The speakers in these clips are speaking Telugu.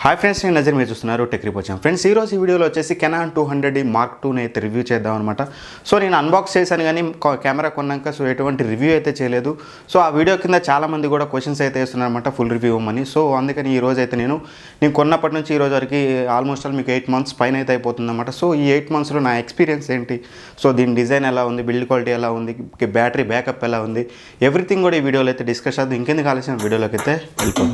హాయ్ ఫ్రెండ్స్, నేను నజర్ మీరు చూస్తున్నారు టెక్ రిపోర్ట్. ఫ్రెండ్స్, ఈరోజు ఈ వీడియోలో వచ్చేసి కెనాన్ 200D Mark II అయితే రివ్యూ చేద్దాం అనమాట. సో నేను అన్బాక్స్ చేశాను కానీ కెమెరా కొన్నాక సో ఎటువంటి రివ్యూ అయితే చేయలేదు. సో ఆ వీడియో కింద చాలామంది కూడా క్వశ్చన్స్ అయితే వేస్తున్నారు అనమాట, ఫుల్ రివ్యూ ఇవ్వమని. సో అందుకని ఈ రోజు అయితే నేను కొన్నప్పటి నుంచి ఈ రోజు వరకు ఆల్మోస్ట్ మీకు 8 months పైన అయితే అయిపోతుంది అనమాట. సో ఈ 8 monthsలో నా ఎక్స్పీరియన్స్ ఏంటి, సో దీని డిజైన్ ఎలా ఉంది, బిల్డ్ క్వాలిటీ ఎలా ఉంది, బ్యాటరీ బ్యాకప్ ఎలా ఉంది, ఎవ్రీథింగ్ కూడా ఈ వీడియోలో అయితే డిస్కస్ చేద్దాం. ఇంకెందుకు ఆలోచన వీడియోలోకి అయితే వెళ్ళిపోతాం.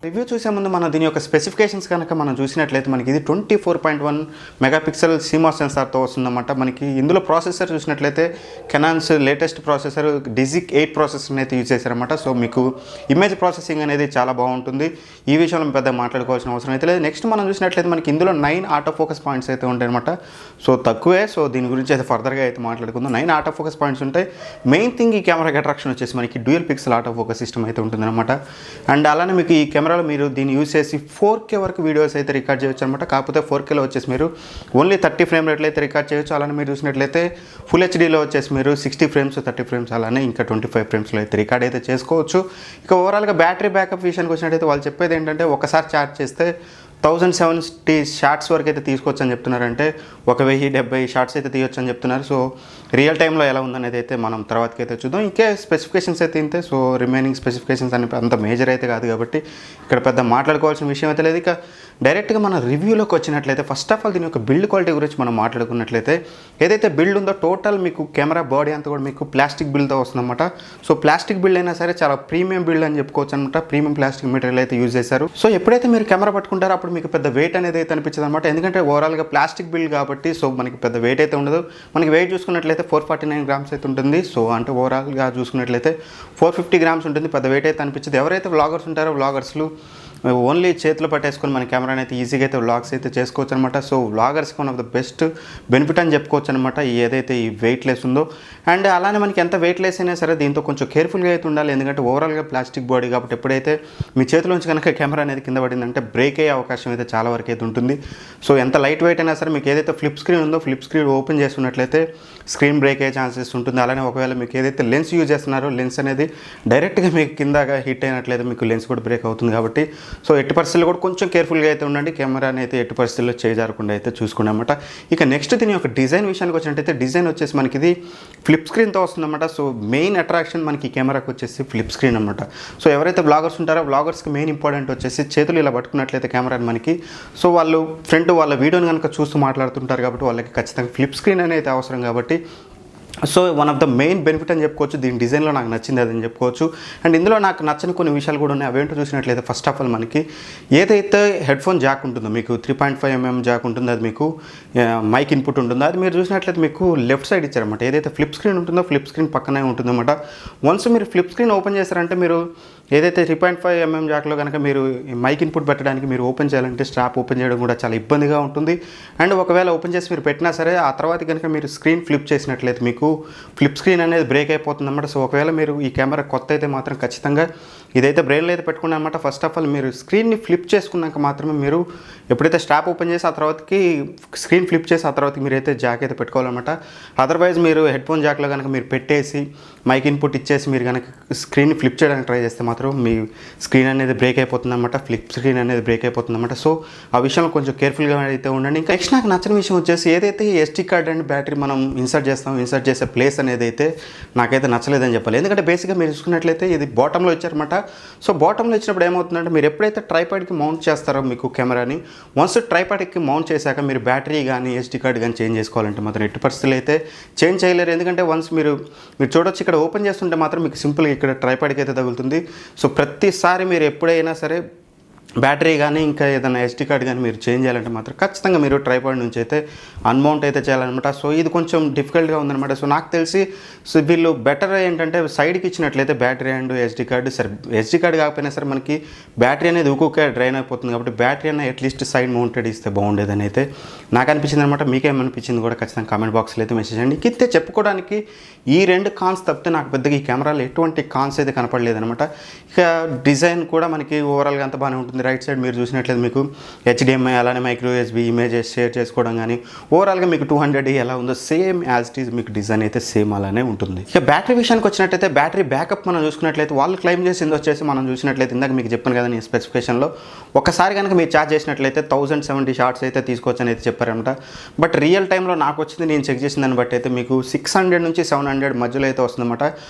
రివ్యూ చూసే ముందు మనం దీని యొక్క స్పెసిఫికేషన్స్ కనుక మనం చూసినట్లయితే మనకి ఇది 24.1 మెగాపిక్సెల్ CMOS సెన్సార్తో వస్తుందన్నమాట. మనకి ఇందులో ప్రాసెసర్ చూసినట్లయితే కెనాన్స్ లేటెస్ట్ ప్రాసెసర్ డిజిక్ 8 ప్రాసెసర్ని అయితే యూజ్ చేశారన్నమాట. సో మీకు ఇమేజ్ ప్రాసెసింగ్ అనేది చాలా బాగుంటుంది. ఈ విషయంలో పెద్దగా మాట్లాడుకోవాల్సిన అవసరం అయితే లేదు. నెక్స్ట్ మనం చూసినట్లయితే మనకి ఇందులో 9 ఆటో ఫోకస్ పాయింట్స్ అయితే ఉంటాయి అనమాట. సో తక్కువే. సో దీని గురించి అయితే ఫర్దర్గా అయితే మాట్లాడుకుందాం. 9 ఆటో ఫోకస్ పాయింట్స్ ఉంటాయి. మెయిన్ థింగ్ ఈ కెమెరాకి అట్రాక్షన్ వచ్చేసి మనకి dual pixel auto focus system అయితే ఉంటుందన్నమాట. అండ్ అలానే మీకు ఈ కెమెరాలో మీరు దీన్ని యూజ్ చేసి 4K వరకు వీడియోస్ అయితే రికార్డ్ చేయొచ్చు అనమాట. కాకపోతే 4Kలో వచ్చేసి మీరు ఓన్లీ 30 ఫ్రేమ్ రేట్లో అయితే రికార్డ్ చేయొచ్చు. అలానే మీరు చూసినట్లయితే ఫుల్ హెచ్డీలో వచ్చేసి మీరు 60 ఫ్రేమ్స్ 30 ఫ్రేమ్స్ అలానే ఇంకా 25 ఫ్రేమ్స్లో అయితే రికార్డ్ అయితే చేసుకోవచ్చు. ఇక ఓవరాల్గా బ్యాటరీ బ్యాకప్ విషయానికి వచ్చినట్టయితే వాళ్ళు చెప్పేది ఏంటంటే ఒకసారి ఛార్జ్ చేస్తే 1070 షార్ట్స్ వరకు అయితే తీసుకోవచ్చు అని చెప్తున్నారంటే 1070 షార్ట్స్ అయితే తీయొచ్చు అని చెప్తున్నారు. సో రియల్ టైంలో ఎలా ఉందనేది అయితే మనం తర్వాతకి అయితే చూద్దాం. ఇంకే స్పెసిఫికేషన్స్ అయితే ఇంతే. సో రిమైనింగ్ స్పెసిఫికేషన్స్ అని అంత మేజర్ అయితే కాదు కాబట్టి ఇక్కడ పెద్ద మాట్లాడుకోవాల్సిన విషయం అయితే లేదు. ఇక డైరెక్ట్గా మన రివ్యూలోకి వచ్చినట్లయితే ఫస్ట్ ఆఫ్ ఆల్ దీని యొక్క బిల్డ్ క్వాలిటీ గురించి మనం మాట్లాడుకున్నట్లయితే ఏదైతే బిల్డ్ ఉందో టోటల్ మీకు కెమెరా బాడీ అంతా కూడా మీకు ప్లాస్టిక్ బిల్డ్తో వస్తుందన్నమాట. సో ప్లాస్టిక్ బిల్డ్ అయినా సరే చాలా ప్రీమియం బిల్డ్ అని చెప్పుకోవచ్చు అనమాట. ప్రీమియం ప్లాస్టిక్ మెటీరియల్ అయితే యూజ్ చేశారు. సో ఎప్పుడైతే మీరు కెమెరా పట్టుకుంటారో అప్పుడు మీకు పెద్ద వెయిట్ అనేది అయితే అనిపించదు అనమాట. ఎందుకంటే ఓవరాల్గా ప్లాస్టిక్ బిల్డ్ కాబట్టి సో మనకి పెద్ద వెయిట్ అయితే ఉండదు. మనకి వెయిట్ చూసుకున్నట్లయితే 449 grams అయితే ఉంటుంది. సో అంటే ఓవరాల్గా చూసుకున్నట్లయితే 450 grams ఉంటుంది. పెద్ద వెయిట్ అయితే అనిపించదు. ఎవరైతే వ్లాగర్స్ ఉంటారో వ్లాగర్స్లు ఓన్లీ చేతిలో పట్టేసుకొని మన కెమెరాని అయితే ఈజీగా అయితే వ్లాగ్స్ అయితే చేసుకోవచ్చు అనమాట. సో వ్లాగర్స్కి one of the best benefit అని చెప్పుకోవచ్చు అనమాట ఏదైతే ఈ వెయిట్ లెస్ ఉందో. అండ్ అలానే మనకి ఎంత వెయిట్ లెస్ అయినా సరే దీంతో కొంచెం కేర్ఫుల్గా అయితే ఉండాలి. ఎందుకంటే ఓవరాల్గా ప్లాస్టిక్ బాడీ కాబట్టి ఎప్పుడైతే మీ చేతిలోంచి కనుక కెమెరా అనేది కింద పడిందంటే బ్రేక్ అయ్యే అవకాశం అయితే చాలా వరకు అయితే ఉంటుంది. సో ఎంత లైట్ వెయిట్ అయినా సరే మీకు ఏదైతే ఫ్లిప్ స్క్రీన్ ఉందో ఫ్లిప్ స్క్రీన్ ఓపెన్ చేస్తున్నట్లయితే స్క్రీన్ బ్రేక్ అయ్యే ఛాన్సెస్ ఉంటుంది. అలానే ఒకవేళ మీకు ఏదైతే లెన్స్ యూజ్ చేస్తున్నారో లెన్స్ అనేది డైరెక్ట్గా మీకు కిందగా హిట్ అయినట్లయితే మీకు లెన్స్ కూడా బ్రేక్ అవుతుంది. కాబట్టి సో ఎట్టి పరిస్థితుల్లో కూడా కొంచెం కేర్ఫుల్గా అయితే ఉండండి. కెమెరాని అయితే ఎట్టి పరిస్థితుల్లో చేయజారకుండా అయితే చూసుకోండి అనమాట. ఇక నెక్స్ట్ దీని యొక్క డిజైన్ విషయానికి వచ్చినట్టయితే డిజైన్ వచ్చేసి మనకి ఇది ఫ్లిప్ స్క్రీన్తో వస్తుందన్నమాట. సో మెయిన్ అట్రాక్షన్ మనకి ఈ కెమెరాకి వచ్చేసి ఫ్లిప్ స్క్రీన్ అనమాట. సో ఎవరైతే బ్లాగర్స్ ఉంటారో బ్లాగర్స్కి మెయిన్ ఇంపార్టెంట్ వచ్చేసి చేతులు ఇలా పట్టుకున్నట్లయితే కెమెరాని మనకి సో వాళ్ళు ఫ్రంట్ వాళ్ళ వీడియోని కనుక చూస్తూ మాట్లాడుతుంటారు కాబట్టి వాళ్ళకి ఖచ్చితంగా ఫ్లిప్ స్క్రీన్ అనేది అవసరం. కాబట్టి so one of the main benefit అని చెప్పుకోవచ్చు. దీని డిజైన్లో నాకు నచ్చింది అదని చెప్పుకోవచ్చు. అండ్ ఇందులో నాకు నచ్చని కొన్ని విషయాలు కూడా ఉన్నాయి. అవేంటో చూసినట్లయితే ఫస్ట్ ఆఫ్ ఆల్ మనకి ఏదైతే హెడ్ఫోన్ జాక్ ఉంటుందో మీకు 3.5mm జాక్ ఉంటుంది. అది మీకు మైక్ ఇన్పుట్ ఉంటుందో అది మీరు చూసినట్లయితే మీకు లెఫ్ట్ సైడ్ ఇచ్చారన్నమాట. ఏదైతే ఫ్లిప్ స్క్రీన్ ఉంటుందో ఫ్లిప్ స్క్రీన్ పక్కనే ఉంటుందన్నమాట. వన్స్ మీరు ఫ్లిప్ స్క్రీన్ ఓపెన్ చేస్తారంటే మీరు ఏదైతే 3.5mm జాక్లో కనుక మీరు మైక్ ఇన్పుట్ పెట్టడానికి మీరు ఓపెన్ చేయాలంటే స్ట్రాప్ ఓపెన్ చేయడం కూడా చాలా ఇబ్బందిగా ఉంటుంది. అండ్ ఒకవేళ ఓపెన్ చేసి మీరు పెట్టినా సరే ఆ తర్వాత కనుక మీరు స్క్రీన్ ఫ్లిప్ చేసినట్లయితే మీకు ఫ్లిప్ స్క్రీన్ అనేది బ్రేక్ అయిపోతుంది అన్నమాట. సో ఒకవేళ మీరు ఈ కెమెరా కొత్త అయితే మాత్రం ఖచ్చితంగా ఇదైతే బ్రెయిన్లో అయితే పెట్టుకున్నారన్నమాట. ఫస్ట్ ఆఫ్ ఆల్ మీరు స్క్రీన్ని ఫ్లిప్ చేసుకున్నాక మాత్రమే మీరు ఎప్పుడైతే స్ట్రాప్ ఓపెన్ చేసి ఆ తర్వాతకి స్క్రీన్ ఫ్లిప్ చేసి ఆ తర్వాత మీరైతే జాక్ అయితే పెట్టుకోవాలన్నమాట. అదర్వైజ్ మీరు హెడ్ఫోన్ జాక్లో కనుక మీరు పెట్టేసి మైక్ ఇన్పుట్ ఇచ్చేసి మీరు కనుక స్క్రీన్ని ఫ్లిప్ చేయడానికి ట్రై చేస్తే మాత్రం మీ స్క్రీన్ అనేది బ్రేక్ అయిపోతుంది అనమాట. ఫ్లిప్ స్క్రీన్ అనేది బ్రేక్ అయిపోతుంది అనమాట. సో ఆ విషయంలో కొంచెం కేర్ఫుల్గా అయితే ఉండండి. ఇంకా నెక్స్ట్ నాకు నచ్చిన విషయం వచ్చేసి ఏదైతే SD కార్డ్ అండ్ బ్యాటరీ మనం ఇన్సర్ట్ చేసే ప్లేస్ అనేది అయితే నాకైతే నచ్చలేదని చెప్పాలి. ఎందుకంటే బేసిక్గా మీరు చూసుకున్నట్లయితే ఇది బాటంలో ఇచ్చారన్నమాట. సో బాటంలో ఇచ్చినప్పుడు ఏమవుతుందంటే మీరు ఎప్పుడైతే ట్రైపాడ్కి మౌంట్ చేస్తారో మీకు కెమెరాని వన్స్ ట్రైపాడ్కి మౌంట్ చేశాక మీరు బ్యాటరీ కానీ SD కార్డ్ కానీ చేంజ్ చేసుకోవాలంటే మాత్రం ఎట్టి పరిస్థితులు అయితే చేంజ్ చేయలేరు. ఎందుకంటే వన్స్ మీరు చూడొచ్చు ఇక్కడ ఓపెన్ చేస్తుంటే మాత్రం మీకు సింపుల్గా ఇక్కడ ట్రైపాడ్కి అయితే తగులుతుంది. సో ప్రతిసారి మీరు ఎప్పుడైనా సరే బ్యాటరీ కానీ ఇంకా ఏదైనా SD కార్డ్ కానీ మీరు చేంజ్ చేయాలంటే మాత్రం ఖచ్చితంగా మీరు ట్రైపాడ్ నుంచి అయితే అన్మౌంట్ అయితే చేయాలన్నమాట. సో ఇది కొంచెం డిఫికల్ట్గా ఉందన్నమాట. సో నాకు తెలిసి సో వీళ్ళు బెటర్ ఏంటంటే సైడ్కి ఇచ్చినట్లయితే బ్యాటరీ అండ్ SD కార్డ్ సరే SD కార్డ్ కాకపోయినా సరే మనకి బ్యాటరీ అనేది ఒక్కొక్క డ్రైన్ అయిపోతుంది కాబట్టి బ్యాటరీ అన్న అట్లీస్ట్ సైడ్ మౌంటెడ్ ఇస్తే బాగుండేదని అయితే నాకు అనిపించింది అనమాట. మీకేమనిపించింది కూడా ఖచ్చితంగా కామెంట్ బాక్స్లో అయితే మెసేజ్ చేయండి. ఇంకితే చెప్పుకోవడానికి ఈ రెండు కాన్స్ తప్పితే నాకు పెద్దగా ఈ కెమెరాలో ఎటువంటి కాన్స్ అయితే కనపడలేదనమాట. ఇక డిజైన్ కూడా మనకి ఓవరాల్గా అంత బాగానే ఉంటుంది. ఉంటుంది. రైట్ సైడ్ మీరు చూసినట్లయితే మీకు HDMI అలానే మైక్రో USB ఇమేజెస్ షేర్ చేసుకోవడం కానీ ఓవరాల్గా మీకు 200D ఎలా ఉందో సేమ్ యాజ్ ఇట్ ఈజ్ మీకు డిజైన్ అయితే సేమ్ అలానే ఉంటుంది. ఇక బ్యాటరీ విషయానికి వచ్చినట్లయితే బ్యాటరీ బ్యాకప్ మనం చూసుకున్నట్లయితే వాళ్ళు క్లెయిమ్ చేసింది వచ్చేసి మనం చూసినట్లయితే ఇందాక మీకు చెప్పాను కదా నేను స్పెసిఫికేషన్లో ఒకసారి కనుక మీరు ఛార్జ్ చేసినట్లయితే 1070 షార్ట్స్ అయితే తీసుకోవచ్చు అని అయితే చెప్పారనమాట. బట్ రియల్ టైంలో నాకు వచ్చింది నేను చెక్ చేసిన దాన్ని బట్టి అయితే మీకు 600 నుంచి 700 మధ్యలో అయితే వస్తుందన్నమాట.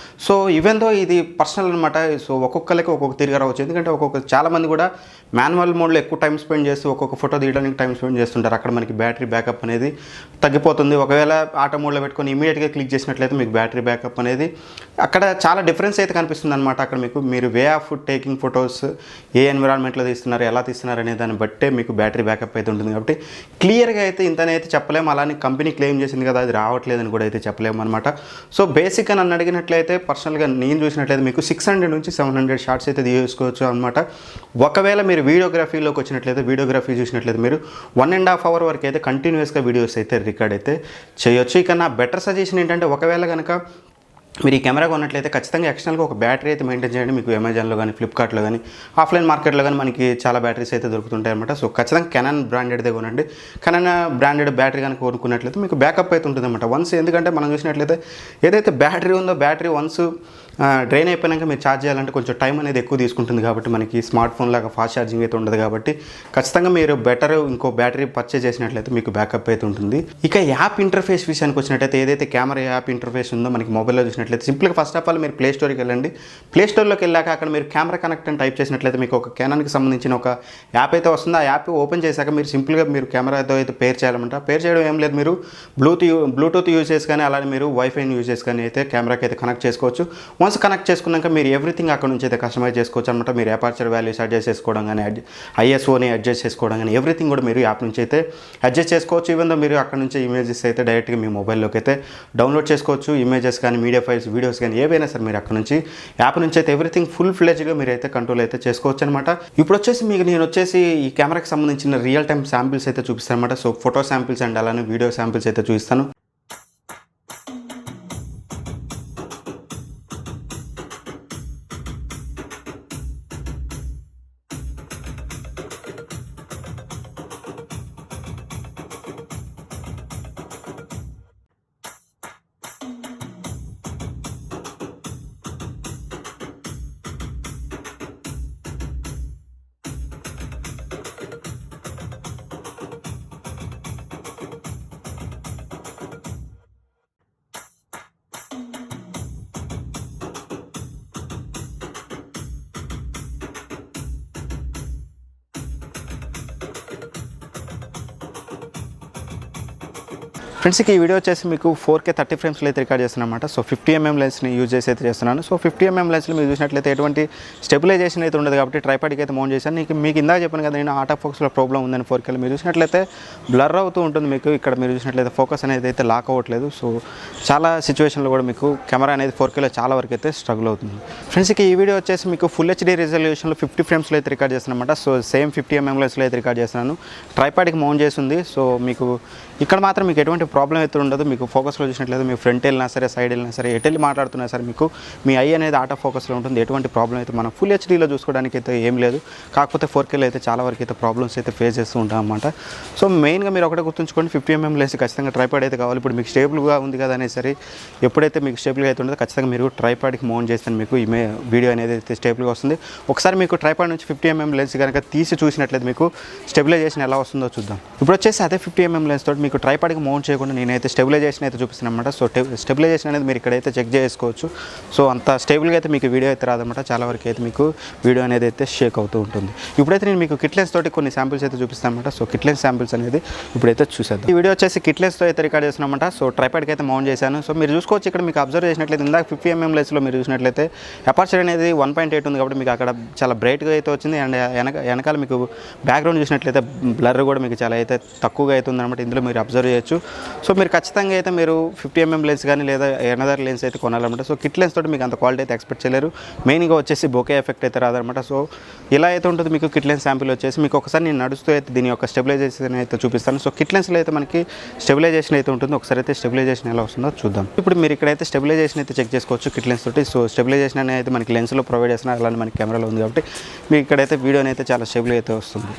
సో ఈవెన్ దో ఇది పర్సనల్ అనమాట. సో ఒక్కొక్కరికి ఒక్కొక్క తిరిగి రావచ్చు. ఎందుకంటే చాలామంది కూడా మాన్యువల్ మోడ్లో ఎక్కువ టైం స్పెండ్ చేస్తూ ఒక్కొక్క ఫోటో తీయడానికి టైం స్పెండ్ చేస్తుంటారు. అక్కడ మనకి బ్యాటరీ బ్యాకప్ అనేది తగ్గిపోతుంది. ఒకవేళ ఆటో మోడ్లో పెట్టుకొని ఇమీడియట్గా క్లిక్ చేసినట్లయితే మీకు బ్యాటరీ బ్యాకప్ అనేది అక్కడ చాలా డిఫరెన్స్ అయితే కనిపిస్తుంది అనమాట. అక్కడ మీరు వే ఆఫ్ టేకింగ్ ఫొటోస్ ఏ ఎన్విరాన్మెంట్లో తీస్తున్నారు ఎలా తీస్తున్నారు అనే దాన్ని బట్టే మీకు బ్యాటరీ బ్యాకప్ అయితే ఉంటుంది. కాబట్టి క్లియర్గా అయితే ఇంతనే అయితే చెప్పలేము. అలానే కంపెనీ క్లెయిమ్ చేసింది కదా అది రావట్లేదని కూడా అయితే చెప్పలేము అనమాట. సో బేసిక్గా నన్ను అడిగినట్లయితే పర్సనల్గా నేను చూసినట్లయితే మీకు 600 నుంచి 700 షార్ట్స్ అయితే తీసుకోవచ్చు అనమాట. ఒకవేళ మీరు వీడియోగ్రఫీలోకి వచ్చినట్లయితే వీడియోగ్రఫీ చూసినట్లయితే మీరు 1.5 hour వరకు అయితే కంటిన్యూస్గా వీడియోస్ అయితే రికార్డ్ అయితే చేయొచ్చు. ఇక నా బెటర్ సజెషన్ ఏంటంటే ఒకవేళ కనుక మీరు ఈ కెమెరా కొన్నట్లయితే ఖచ్చితంగా ఎక్స్టర్నల్గా ఒక బ్యాటరీ అయితే మెయింటైన్ చేయండి. మీకు అమెజాన్లో కానీ ఫ్లిప్కార్ట్లో కానీ ఆఫ్లైన్ మార్కెట్లో కానీ మనకి చాలా బ్యాటరీస్ అయితే దొరుకుతుంటాయి అనమాట. సో ఖచ్చితంగా కెనాన్ బ్రాండెడ్దే కొనండి. కెనాన్ బ్రాండెడ్ బ్యాటరీ కనుక కొనుక్కున్నట్లయితే మీకు బ్యాకప్ అయితే ఉంటుంది అనమాట. వన్స్ ఎందుకంటే మనం చూసినట్లయితే ఏదైతే బ్యాటరీ ఉందో బ్యాటరీ వన్స్ డ్రైన్ అయిపోయాక మీరు ఛార్జ్ చేయాలంటే కొంచెం టైం అనేది ఎక్కువ తీసుకుంటుంది. కాబట్టి మనకి స్మార్ట్ ఫోన్ లాగా ఫాస్ట్ ఛార్జింగ్ అయితే ఉండదు. కాబట్టి ఖచ్చితంగా మీరు బెటర్ ఇంకో బ్యాటరీ పర్చేజ్ చేసినట్లయితే మీకు బ్యాకప్ అయితే ఉంటుంది. ఇక యాప్ ఇంటర్ఫేస్ విషయానికి వచ్చినట్లయితే ఏదైతే కెమెరా యాప్ ఇంటర్ఫేస్ ఉందో మనకి మొబైల్లో చూసినట్లయితే సింపుల్గా ఫస్ట్ ఆఫ్ ఆల్ మీరు ప్లే స్టోర్కి వెళ్ళండి. ప్లే స్టోర్లోకి వెళ్ళాక అక్కడ మీరు కెమెరా కనెక్ట్ అని టైప్ చేసినట్లయితే మీకు ఒక కెనాన్కి సంబంధించిన ఒక యాప్ అయితే వస్తుంది. ఆ యాప్ ఓపెన్ చేశాక మీరు సింపుల్గా మీరు కెమెరాతో అయితే పేర్ చేయాలన్నమాట. పేర్ చేయడం ఏం లేదు, మీరు బ్లూటూత్ యూజ్ చేసి కానీ అలానే మీరు వైఫైని యూజ్ చేసి కానీ అయితే కెమెరాకి అయితే కనెక్ట్ చేసుకోవచ్చు. వన్స్ కనెక్ట్ చేసుకున్నాక మీరు ఎవ్రీథింగ్ అక్కడ నుంచి అయితే కస్టమైజ్ చేసుకోవచ్చు అనమాట. మీరు అపర్చర్ వాల్యూస్ అడ్జస్ట్ చేసుకోవడం కానీ ISOని అడ్జస్ట్ చేసుకోవడం కానీ ఎవ్రీథింగ్ కూడా మీరు యాప్ నుంచి అయితే అడ్జస్ట్ చేసుకోవచ్చు. ఈవెన్ దో మీరు అక్కడ నుంచి ఇమేజెస్ అయితే డైరెక్ట్గా మీ మొబైల్లోకి అయితే డౌన్లోడ్ చేసుకోవచ్చు. ఇమేజెస్ కానీ మీడియా ఫైల్స్ వీడియోస్ కానీ ఏవైనా సరే మీరు అక్కడ నుంచి యాప్ నుంచి అయితే ఎవ్రీథింగ్ ఫుల్ ఫ్లెజ్గా మీరు అయితే కంట్రోల్ అయితే చేసుకోవచ్చు అనమాట. ఇప్పుడు వచ్చేసి మీకు నేను వచ్చేసి ఈ కెమెరాకి సంబంధించిన రియల్ టైమ్ శాంపిల్స్ అయితే చూపిస్తాను అనమాట. సో ఫోటో శాంపిల్స్ అండ్ అలానే వీడియో శాంపిల్స్ అయితే చూపిస్తాను. ఫ్రెండ్స్ ఈ వీడియో వచ్చేసి మీకు 4K 30 ఫ్రేమ్స్లో అయితే రికార్డ్ చేస్తున్నాను అనమాట. సో 50mm లెన్స్ని యూజ్ చేసి అయితే చేస్తున్నాను. సో 50mm లెన్స్లో మీరు చూసినట్లయితే ఎటువంటి స్టెబిలైజేషన్ అయితే ఉండదు. కాబట్టి ట్రైపాడ్కి అయితే మౌంట్ చేశాను. మీకు ఇందాక చెప్పాను కదా నేను ఆటో ఫోకస్లో ప్రాబ్లం ఉందని 4Kలో మీరు చూసినట్లయితే బ్లర్ అవుతూ ఉంటుంది. మీకు ఇక్కడ మీరు చూసినట్లయితే ఫోకస్ అనేది అయితే లాక్ అవ్వట్లేదు. సో చాలా సిచ్యువేషన్లో కూడా మీకు కెమెరా అనేది 4Kలో చాలా వరకు అయితే స్ట్రగుల్ అవుతుంది. ఫ్రెండ్స్ ఈ వీడియో వచ్చేసి మీకు ఫుల్ HD రిజల్యూషన్లో 50 ఫ్రేమ్స్లో అయితే రికార్డ్ చేస్తున్నాను అనమాట. సో సేమ్ 50mm లెన్స్లో అయితే రికార్డ్ చేస్తున్నాను. ట్రైపాడ్కి మౌంట్ చేసి ఉంది. సో మీకు ఇక్కడ మాత్రం మీకు ఎటువంటి ప్రాబ్లం అయితే ఉండదు. మీకు ఫోకస్లో చూసినట్లయితే మీ ఫ్రంట్ వెళ్ళినా సరే సైడ్ వెళ్ళినా సరే ఎటు వెళ్ళి మాట్లాడుతున్నా సరే మీకు మీ ఐ అనేది ఆటో ఫోకస్లో ఉంటుంది. ఎటువంటి ప్రాబ్లం అయితే మనం ఫుల్ HDలో చూసుకోవడానికి అయితే ఏం లేదు. కాకపోతే 4Kలో అయితే చాలా వరకు అయితే ప్రాబ్లమ్స్ అయితే ఫేస్ చేస్తూ ఉంటాం అన్నమాట. సో మెయిన్గా మీరు ఒకటే గుర్తుంచుకోండి 50mm లెన్స్ ఖచ్చితంగా ట్రైపాడ్ అయితే కావాలి. ఇప్పుడు మీకు స్టేబుల్గా ఉంది కదా అనేది సరే ఎప్పుడైతే మీకు స్టేబుల్గా అయితే ఉండదో ఖచ్చితంగా మీరు ట్రైపాడ్కి మౌంట్ చేస్తే మీకు వీడియో అనేది అయితే స్టేబుల్గా వస్తుంది. ఒకసారి మీకు ట్రైపాడ్ నుంచి 50mm లెన్స్ కనుక తీసి చూసినట్లయితే మీకు స్టెబిలైజేషన్ ఎలా వస్తుందో చూద్దాం. ఇప్పుడు వచ్చేసి అదే 50mm లెన్స్ తోటి మీకు ట్రైపాడ్కి మౌంట్ చేయకుండా నేనైతే స్టెబిలైజేషన్ అయితే చూపిస్తాను అనమాట. సో స్టెబిలైజేషన్ అనేది మీరు ఇక్కడైతే చెక్ చేసుకోవచ్చు. సో అంత స్టేబుల్గా అయితే మీకు వీడియో అయితే రాదన్నమాట. చాలా వరకు అయితే మీకు వీడియో అనేది అయితే షేక్ అవుతూ ఉంటుంది. ఇప్పుడైతే నేను మీకు కిట్ లెన్స్ తోటి కొన్ని శాంపిల్స్ అయితే చూపిస్తాను అనమాట. సో కిట్ లెన్స్ శాంపిల్స్ అనేది ఇప్పుడైతే చూసేద్దాం. ఈ వీడియో వచ్చేసి కిట్ లెన్స్తో అయితే రికార్డ్ చేస్తున్నామన్నమాట. సో ట్రైపాడ్కి అయితే మౌంట్ చేశాను. సో మీరు చూసుకోవచ్చు ఇక్కడ మీకు అబ్జర్వ్ చేసినట్లయితే ఇందాక 50mm లెన్స్లో మీరు చూసినట్లయితే అపర్చర్ అనేది 1.8 ఉంది. కాబట్టి మీకు అక్కడ చాలా బ్రైట్గా అయితే వచ్చింది. అండ్ వెనకాల మీకు బ్యాక్గ్రౌండ్ చూసినట్లయితే బ్లర్ కూడా మీకు చాలా అయితే తక్కువగా అవుతుంది అనమాట. ఇందులో మీరు మీరు అబ్జర్వ్ చేయొచ్చు. సో మీరు ఖచ్చితంగా అయితే మీరు 50mm లెన్స్ కానీ లేదా ఎనదర్ లెన్స్ అయితే కొనాలన్నమాట. సో కిట్ లెన్స్ తోటి మీకు అంత క్వాలిటీ అయితే ఎక్స్పెక్ట్ చేయలేరు. మెయిన్గా వచ్చేసి బొకే ఎఫెక్ట్ అయితే రాదనమాట. సో ఇలా అయితే ఉంటుంది మీకు కిట్ లెన్స్ శాంపిల్ వచ్చేసి. మీకు ఒకసారి నేను నడుస్తూ అయితే దీని యొక్క స్టెబిలైజేషన్ అయితే చూపిస్తాను. సో కిట్ లెన్స్లో అయితే మనకి స్టెబిలైజేషన్ అయితే ఉంటుంది. ఒకసారి అయితే స్టెబిలైజేషన్ ఎలా వస్తుందో చూద్దాం. ఇప్పుడు మీరు ఇక్కడైతే స్టెబిలైజేషన్ అయితే చెక్ చేసుకోవచ్చు కిట్ లెన్స్ తోటి. సో స్టెబిలైజేషన్ అనేది అయితే మనకి లెన్స్లో ప్రొవైడ్ చేస్తున్నారు, అలానే మనకి కెమెరాలో ఉంది కాబట్టి మీకు ఇక్కడైతే వీడియో అయితే చాలా స్టేబుల్ అయితే వస్తుంది.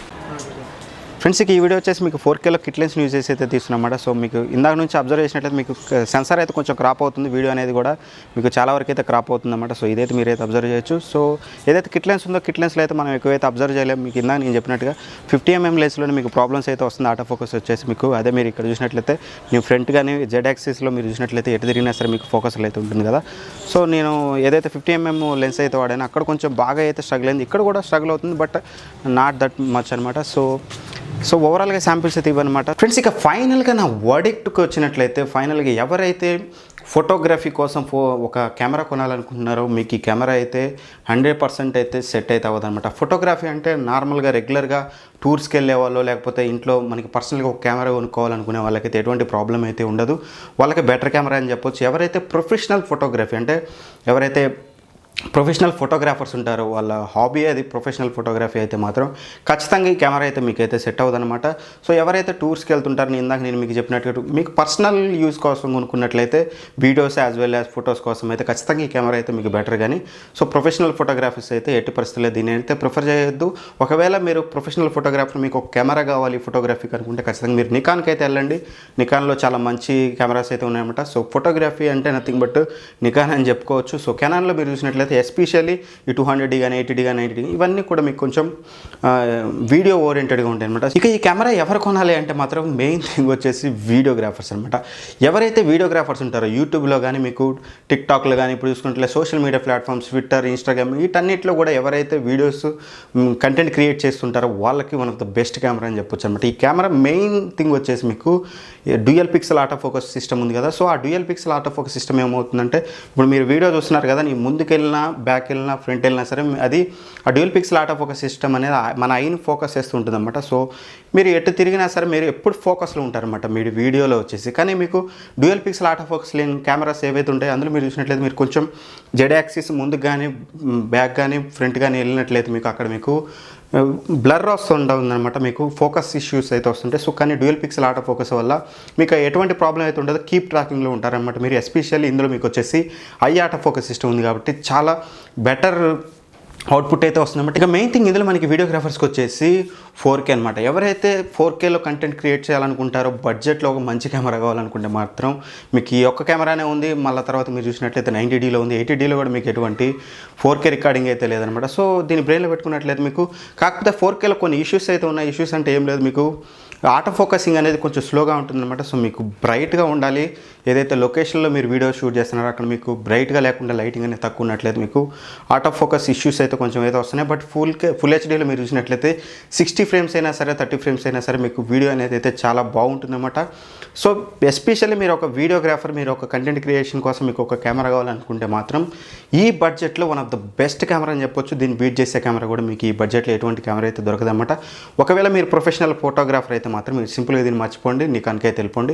ఫ్రెండ్స్ ఈ వీడియో వచ్చేసి మీకు 4Kలో కిట్ లెన్స్ యూజ్ చేసి అయితే తీస్తున్నామాట. సో మీకు ఇందాక నుంచి అబ్జర్వ్ చేసినట్లయితే మీకు సెన్సార్ అయితే కొంచెం క్రాప్ అవుతుంది, వీడియో అనేది కూడా మీకు చాలా వరకు అయితే క్రాప్ అవుతుంది అన్నమాట. సో ఇదైతే మీరైతే అబ్జర్వ్ చేయొచ్చు. సో ఏదైతే కిట్ లెన్స్ ఉందో కిట్ లెన్స్లో అయితే మనం ఎక్కువైతే అబ్జర్వ్ చేయలేము. మీకు ఇందాక నేను చెప్పినట్టుగా 50mm లెన్స్లోనే మీకు ప్రాబ్లమ్స్ అయితే వస్తుంది ఆటో ఫోకస్ వచ్చేసి మీకు. అదే మీరు ఇక్కడ చూసినట్లయితే మీ ఫ్రంట్ కానీ జెడ్ యాక్సిస్లో మీరు చూసినట్లయితే ఎటు తిరిగినా సరే మీకు ఫోకస్లో అయితే ఉంటుంది కదా. సో నేను ఏదైతే 50mm లెన్స్ అయితే వాడానో అక్కడ కొంచెం బాగా అయితే స్ట్రగుల్ అయింది, ఇక్కడ కూడా స్ట్రగుల్ అవుతుంది, బట్ నాట్ దట్ మచ్ అనమాట. సో ఓవరాల్గా శాంపిల్స్ అయితే ఇవ్వనమాట. ఫ్రెండ్స్ ఇక ఫైనల్గా నా వర్డిక్ట్కి వచ్చినట్లయితే ఫైనల్గా ఎవరైతే ఫోటోగ్రఫీ కోసం ఒక కెమెరా కొనాలనుకుంటున్నారో మీకు ఈ కెమెరా అయితే 100% అయితే సెట్ అయితే అవ్వదన్నమాట. ఫోటోగ్రఫీ అంటే నార్మల్గా రెగ్యులర్గా టూర్స్కి వెళ్ళే వాళ్ళు లేకపోతే ఇంట్లో మనకి పర్సనల్గా ఒక కెమెరా కొనుక్కోవాలనుకునే వాళ్ళకైతే ఎటువంటి ప్రాబ్లం అయితే ఉండదు. వాళ్ళకి బెటర్ కెమెరా అని చెప్పొచ్చు. ఎవరైతే ప్రొఫెషనల్ ఫోటోగ్రఫీ అంటే ఎవరైతే ప్రొఫెషనల్ ఫోటోగ్రాఫర్స్ ఉంటారో వాళ్ళ హాబీ అది ప్రొఫెషనల్ ఫోటోగ్రఫీ అయితే మాత్రం ఖచ్చితంగా ఈ కెమెరా అయితే మీకైతే సెట్ అవ్వదన్నమాట. సో ఎవరైతే టూర్స్కి వెళ్తుంటారో ఇందాక నేను మీకు చెప్పినట్టు మీకు పర్సనల్ యూజ్ కోసం కొనుక్కున్నట్లయితే videos as well as photos కోసం అయితే ఖచ్చితంగా ఈ కెమెరా అయితే మీకు బెటర్. కానీ సో ప్రొఫెషనల్ ఫోటోగ్రాఫర్స్ అయితే ఎట్టి పరిస్థితుల్లో దీన్ని అయితే ప్రిఫర్ చేయొద్దు. ఒకవేళ మీరు ప్రొఫెషనల్ ఫోటోగ్రాఫర్ మీకు ఒక కెమెరా కావాలి ఫోటోగ్రఫీకి అనుకుంటే ఖచ్చితంగా మీరు నికాన్కి అయితే వెళ్ళండి. నికాన్లో చాలా మంచి కెమెరాస్ అయితే ఉన్నాయన్నమాట. సో ఫోటోగ్రఫీ అంటే నథింగ్ బట్ నికాన్ అని చెప్పుకోవచ్చు. సో కెనాన్లో మీరు చూసినట్లయితే ఎస్పెషల్లీ ఈ 200D కానీ 80D కానీ 90D ఇవన్నీ కూడా మీకు కొంచెం వీడియో ఓరియంటెడ్గా ఉంటాయి అనమాట. ఇక ఈ కెమెరా ఎవరు కొనాలి అంటే మాత్రం మెయిన్ థింగ్ వచ్చేసి వీడియోగ్రాఫర్స్ అనమాట. ఎవరైతే వీడియోగ్రాఫర్స్ ఉంటారో యూట్యూబ్లో కానీ మీకు టిక్టాక్లో కానీ ఇప్పుడు చూసుకుంటే social media platforms Twitter Instagram వీటన్నిటిలో కూడా ఎవరైతే వీడియోస్ కంటెంట్ క్రియేట్ చేస్తుంటారో వాళ్ళకి one of the best camera అని చెప్పొచ్చు అనమాట. ఈ కెమెరా మెయిన్ థింగ్ వచ్చేసి మీకు dual pixel auto focus system ఉంది కదా. సో ఆ dual pixel auto focus system ఏమవుతుందంటే ఇప్పుడు మీరు వీడియో చూస్తున్నారు కదా, నీ ముందుకు వెళ్ళినా బ్యాక్ వెళ్ళినా ఫ్రంట్ వెళ్ళినా సరే అది ఆ dual pixel auto focus system అనేది మన ఐని ఫోకస్ చేస్తూ ఉంటుంది అనమాట. సో మీరు ఎటు తిరిగినా సరే మీరు ఎప్పుడు ఫోకస్లో ఉంటారనమాట మీ వీడియోలో వచ్చేసి. కానీ మీకు డ్యూయల్ పిక్సెల్ ఆటో ఫోకస్ లేని కెమెరాస్ ఏవైతే ఉంటాయో అందులో మీరు చూసినట్లయితే మీరు కొంచెం జెడ్ యాక్సిస్ ముందుకు కానీ బ్యాక్ కానీ ఫ్రంట్ కానీ వెళ్ళినట్లయితే మీకు అక్కడ మీకు బ్లర్ వస్తుందన్నమాట, మీకు ఫోకస్ ఇష్యూస్ అయితే వస్తుంటాయి. సో కానీ డ్యూయల్ పిక్సెల్ ఆటో ఫోకస్ వల్ల మీకు ఎటువంటి ప్రాబ్లం అయితే ఉండదు, కీప్ ట్రాకింగ్లో ఉంటారనమాట మీరు. ఎస్పెషల్లీ ఇందులో మీకు వచ్చేసి ఐ ఆటో ఫోకస్ సిస్టమ్ ఉంది కాబట్టి చాలా బెటర్ అవుట్పుట్ అయితే వస్తుందన్నమాట. ఇక మెయిన్ థింగ్ ఇందులో మనకి వీడియోగ్రాఫర్స్కి వచ్చేసి 4K అనమాట. ఎవరైతే 4Kలో కంటెంట్ క్రియేట్ చేయాలనుకుంటారో బడ్జెట్లో ఒక మంచి కెమెరా కావాలనుకుంటే మాత్రం మీకు ఈ ఒక్క కెమెరానే ఉంది. మళ్ళీ తర్వాత మీరు చూసినట్లయితే 90Dలో ఉంది, 80Dలో కూడా మీకు ఎటువంటి 4K రికార్డింగ్ అయితే లేదనమాట. సో దీన్ని బ్రెయిన్లో పెట్టుకున్నట్లయితే మీకు కాకపోతే 4Kలో కొన్ని ఇష్యూస్ అయితే ఉన్నాయి. ఇష్యూస్ అంటే ఏం లేదు, మీకు ఆటో ఫోకసింగ్ అనేది కొంచెం స్లోగా ఉంటుందన్నమాట. సో మీకు బ్రైట్గా ఉండాలి. ఏదైతే లొకేషన్లో మీరు వీడియో షూట్ చేస్తున్నారో అక్కడ మీకు బ్రైట్గా లేకుండా లైటింగ్ అనేది తక్కువ ఉన్నట్లయితే మీకు ఆటో ఫోకస్ ఇష్యూస్ అయితే కొంచెం ఏదో వస్తున్నాయి. బట్ ఫుల్ హెచ్డీలో మీరు చూసినట్లయితే 60 ఫ్రేమ్స్ అయినా సరే 30 ఫ్రేమ్స్ అయినా సరే మీకు వీడియో అనేది అయితే చాలా బాగుంటుందన్నమాట. సో ఎస్పెషల్లీ మీరు ఒక వీడియోగ్రాఫర్, మీరు ఒక కంటెంట్ క్రియేషన్ కోసం మీకు ఒక కెమెరా కావాలనుకుంటే మాత్రం ఈ బడ్జెట్లో one of the best camera అని చెప్పొచ్చు. దీన్ని బీట్ చేసే కెమెరా కూడా మీకు ఈ బడ్జెట్లో ఎటువంటి కెమెరా అయితే దొరకదన్నమాట. ఒకవేళ మీరు ప్రొఫెషనల్ ఫోటోగ్రాఫర్ అయితే మాత్రం మీరు సింపుల్గా దీన్ని మర్చిపోండి, నికాన్కి అయితే వెళ్ళిపోండి.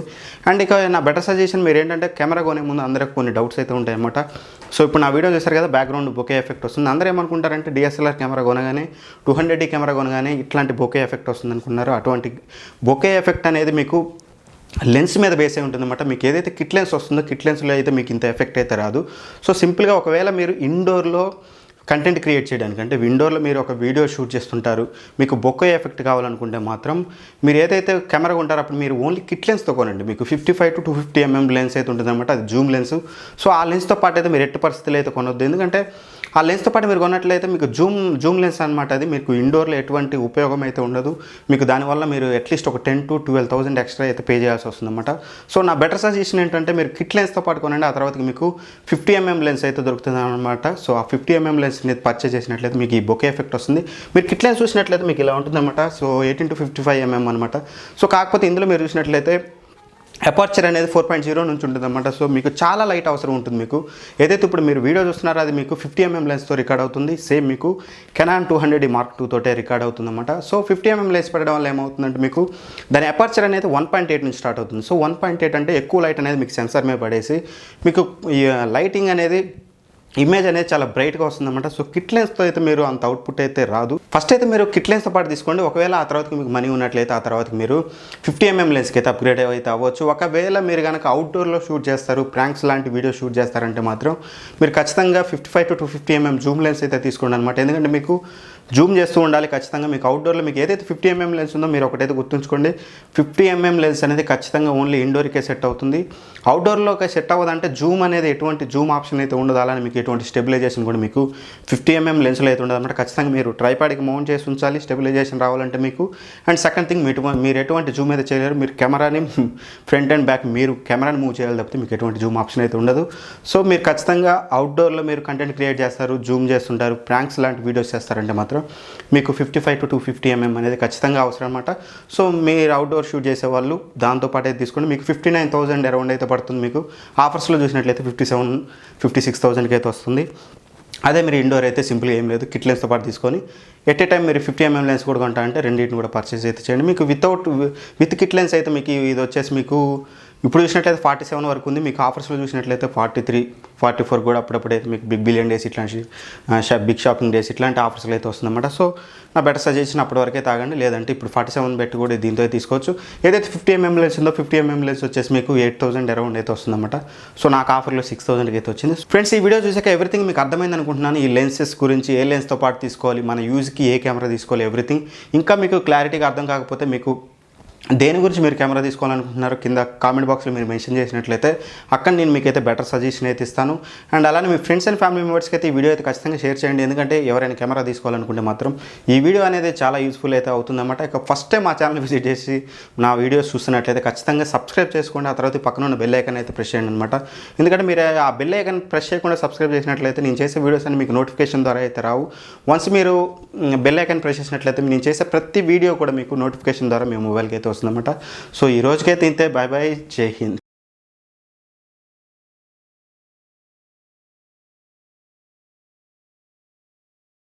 అండ్ ఇక నా బెటర్ సజెషన్ మీరు ఏంటంటే కెమెరా కొనే ముందు అందరికి కొన్ని డౌట్స్ అయితే ఉంటాయన్నమాట. సో ఇప్పుడు నా వీడియో చూసారు కదా, బ్యాక్గ్రౌండ్ బొకే ఎఫెక్ట్ వస్తుంది. అందరూ ఏమనుకుంటారంటే DSLR కెమెరా కొనగానే 200D కెమెరా కొనగానే ఇట్లాంటి బొకే ఎఫెక్ట్ వస్తుంది అనుకున్నారు. అటువంటి బొకే ఎఫెక్ట్ అనేది మీకు లెన్స్ మీద బేస్ అయి ఉంటుందన్నమాట. మీకు ఏదైతే కిట్ లెన్స్ వస్తుందో కిట్ లెన్స్లో అయితే మీకు ఇంత ఎఫెక్ట్ అయితే రాదు. సో సింపుల్గా ఒకవేళ మీరు ఇండోర్లో కంటెంట్ క్రియేట్ చేయడానికి అంటే విండోలో మీరు ఒక వీడియో షూట్ చేస్తుంటారు, మీకు బొకే ఎఫెక్ట్ కావాలనుకుంటే మాత్రం మీరు ఏదైతే కెమెరా ఉంటారో అప్పుడు మీరు ఓన్లీ కిట్ లెన్స్తో కొనండి. మీకు 55 to 250mm లెన్స్ అయితే ఉంటుందన్నమాట, అది జూమ్ లెన్స్. సో ఆ లెన్స్తో పాటు అయితే మీరు ఎట్టి పరిస్థితులు అయితే కొనొద్దు, ఎందుకంటే ఆ లెన్స్తో పాటు మీరు కొన్నట్లయితే మీకు జూమ్ లెన్స్ అనమాట. అది మీకు ఇండోర్లో ఎటువంటి ఉపయోగం అయితే ఉండదు. మీకు దానివల్ల మీరు అట్లీస్ట్ ఒక 10,000 to 12,000 ఎక్స్ట్రా అయితే పే చేయాల్సి వస్తుందన్నమాట. సో నా బెటర్ సజెషన్ ఏంటంటే మీరు కిట్ లెన్స్తో పాటు కొనండి. ఆ తర్వాత మీకు 50mm లెన్స్ అయితే దొరుకుతుంది అనమాట. సో ఆ 50mm లెన్స్ పర్చేస్ చేసినట్లయితే మీకు ఈ బొకే ఎఫెక్ట్ వస్తుంది. మీరు కిట్ లెన్స్ చూసినట్లయితే మీకు ఇలా ఉంటుందన్నమాట. సో 18 to 55mm అనమాట. సో కాకపోతే ఇందులో మీరు చూసినట్లయితే అపర్చర్ అనేది 4.0 నుంచి ఉంటుందన్నమాట. సో మీకు చాలా లైట్ అవసరం ఉంటుంది. మీకు ఏదైతే ఇప్పుడు మీరు వీడియో చూస్తున్నారో అది మీకు 50mm లెన్స్తో రికార్డ్ అవుతుంది. సేమ్ మీకు Canon 200D Mark II తోటే రికార్డ్ అవుతుందన్నమాట. సో 50mm లెన్స్ పెట్టడం వల్ల ఏమవుతుందంటే మీకు దాని అపర్చర్ అనేది 1.8 నుంచి స్టార్ట్ అవుతుంది. సో 1.8 అంటే ఎక్కువ లైట్ అనేది మీకు సెన్సార్ మీద పడేసి మీకు లైటింగ్ అనేది ఇమేజ్ అనేది చాలా బ్రైట్గా వస్తుందన్నమాట. సో కిట్ లెన్స్తో అయితే మీరు అంత అవుట్పుట్ అయితే రాదు. ఫస్ట్ అయితే మీరు కిట్ లెన్స్తో పాటు తీసుకోండి. ఒకవేళ ఆ తర్వాత మీకు మనీ ఉన్నట్లయితే ఆ తర్వాత మీరు 50mm లెన్స్కి అయితే అప్గ్రేడ్ అయితే అవ్వచ్చు. ఒకవేళ మీరు కనుక అవుట్డోర్లో షూట్ చేస్తారు, ప్రాంక్స్ లాంటి వీడియో షూట్ చేస్తారంటే మాత్రం మీరు ఖచ్చితంగా 55 to 250mm జూమ్ లెన్స్ అయితే తీసుకోండి అనమాట. ఎందుకంటే మీకు జూమ్ చేస్తూ ఉండాలి ఖచ్చితంగా. మీకు అవుట్డోర్లో మీకు ఏదైతే 50mm లెన్స్ ఉందో మీరు ఒకటైతే గుర్తుంచుకోండి, 50mm లెన్స్ అనేది ఖచ్చితంగా ఓన్లీ ఇండోర్కే సెట్ అవుతుంది. అవుట్డోర్లో సెట్ అవ్వదంటే జూమ్ అనేది ఎటువంటి జూమ్ ఆప్షన్ అయితే ఉండదు. అలానే మీకు ఎటువంటి స్టెబిలైజేషన్ కూడా మీకు 50mm లెన్స్లో అయితే ఉండదు అనమాట. ఖచ్చితంగా మీరు ట్రైపాడ్కి మౌంట్ చేసి ఉంచాలి స్టెబిలైజేషన్ రావాలంటే మీకు. అండ్ సెకండ్ థింగ్ మీరు ఎటువంటి జూమ్ అయితే చేయలేరు. మీరు కెమెరాని ఫ్రంట్ అండ్ బ్యాక్ మీరు కెమెరాని మూవ్ చేయాలి తప్పితే మీకు ఎటువంటి జూమ్ ఆప్షన్ అయితే ఉండదు. సో మీరు ఖచ్చితంగా అవుట్డోర్లో మీరు కంటెంట్ క్రియేట్ చేస్తారు, జూమ్ చేస్తుంటారు, ప్రాంక్స్ లాంటి వీడియోస్ చేస్తారంటే మాత్రం మీకు 55 to 250mm అనేది ఖచ్చితంగా అవసరం అనమాట. సో మీరు అవుట్డోర్ షూట్ చేసేవాళ్ళు దాంతోపాటు అయితే తీసుకోండి. మీకు 59,000 అరౌండ్ అయితే పడుతుంది. మీకు ఆఫర్స్లో చూసినట్లయితే 56,000కి అయితే వస్తుంది. అదే మీరు ఇండోర్ అయితే సింపుల్గా ఏం లేదు, కిట్ లెన్స్తో పాటు తీసుకొని ఎట్ ఏ టైం మీరు 50mm లెన్స్ కూడా కొంటా అంటే రెండింటిని కూడా పర్చేస్ అయితే చేయండి. మీకు విత్ కిట్ లెన్స్ అయితే మీకు ఇది వచ్చేసి మీకు ఇప్పుడు చూసినట్లయితే 47 వరకు ఉంది. మీకు ఆఫర్స్లో చూసినట్లయితే 43, 44 కూడా అప్పుడప్పుడైతే మీకు బిగ్ బిలియన్ డేస్ ఇట్లాంటి బిగ్ షాపింగ్ డేస్ ఇట్లాంటి ఆఫర్స్లో అయితే వస్తుందన్నమాట. సో నా బెటర్ సజెషన్ అప్పటి వరకే తాగండి. లేదంటే ఇప్పుడు 47 పెట్టి కూడా దీంతో తీసుకోవచ్చు. ఏదైతే 50mm లెన్స్ ఉందో 50mm లెన్స్ వచ్చేసి మీకు 8,000 అరౌండ్ అయితే వస్తుందన్నమాట. సో నాకు ఆఫర్లో 6,000కి అయితే వచ్చింది. ఫ్రెండ్స్ ఈ వీడియో చూసాక ఎవ్రీథింగ్ మీకు అర్థమైంది అనుకుంటున్నాను. ఈ లెన్సెస్ గురించి, ఏ లెన్స్తో పాటు తీసుకోవాలి, మన యూజ్కి ఏ కెమెరా తీసుకోవాలి, ఎవ్రీథింగ్. ఇంకా మీకు క్లారిటీగా అర్థం కాకపోతే మీకు దేని గురించి మీరు కెమెరా తీసుకోవాలనుకుంటున్నారో కింద కామెంట్ బాక్స్లో మీరు మెన్షన్ చేసినట్లయితే అక్కడ నేను మీకైతే బెటర్ సజెషన్ అయితే ఇస్తాను. అండ్ అలానే మీ ఫ్రెండ్స్ అండ్ ఫ్యామిలీ మెంబర్స్కి అయితే ఈ వీడియో అయితే ఖచ్చితంగా షేర్ చేయండి. ఎందుకంటే ఎవరైనా కెమెరా తీసుకోవాలనుకుంటే మాత్రం ఈ వీడియో అనేది చాలా యూస్ఫుల్ అయితే అవుతుందన్నమాట. ఇక ఫస్ట్ టైం మా ఛానల్ విజిట్ చేసి నా వీడియోస్ చూస్తున్నట్లయితే ఖచ్చితంగా సబ్స్క్రైబ్ చేసుకోండి. ఆ తర్వాత పక్కన ఉన్న బెల్ ఐకాన్ అయితే ప్రెస్ చేయండి అనమాట. ఎందుకంటే మీరు ఆ బెల్ ఐకాన్ ప్రెస్ చేయకుండా సబ్స్క్రైబ్ చేసినట్లయితే నేను చేసే వీడియోస్ అని మీకు నోటిఫికేషన్ ద్వారా అయితే రావు. వన్స్ మీరు బెల్ ఐకాన్ ప్రెస్ చేసినట్లయితే నేను చేసే ప్రతి వీడియో కూడా మీకు నోటిఫికేషన్ ద్వారా మీ మొబైల్కి అయితే వస్తుందన్నమాట. సో ఈ రోజుకైతే ఇంతే. బాయ్ బాయ్, జై హింద్.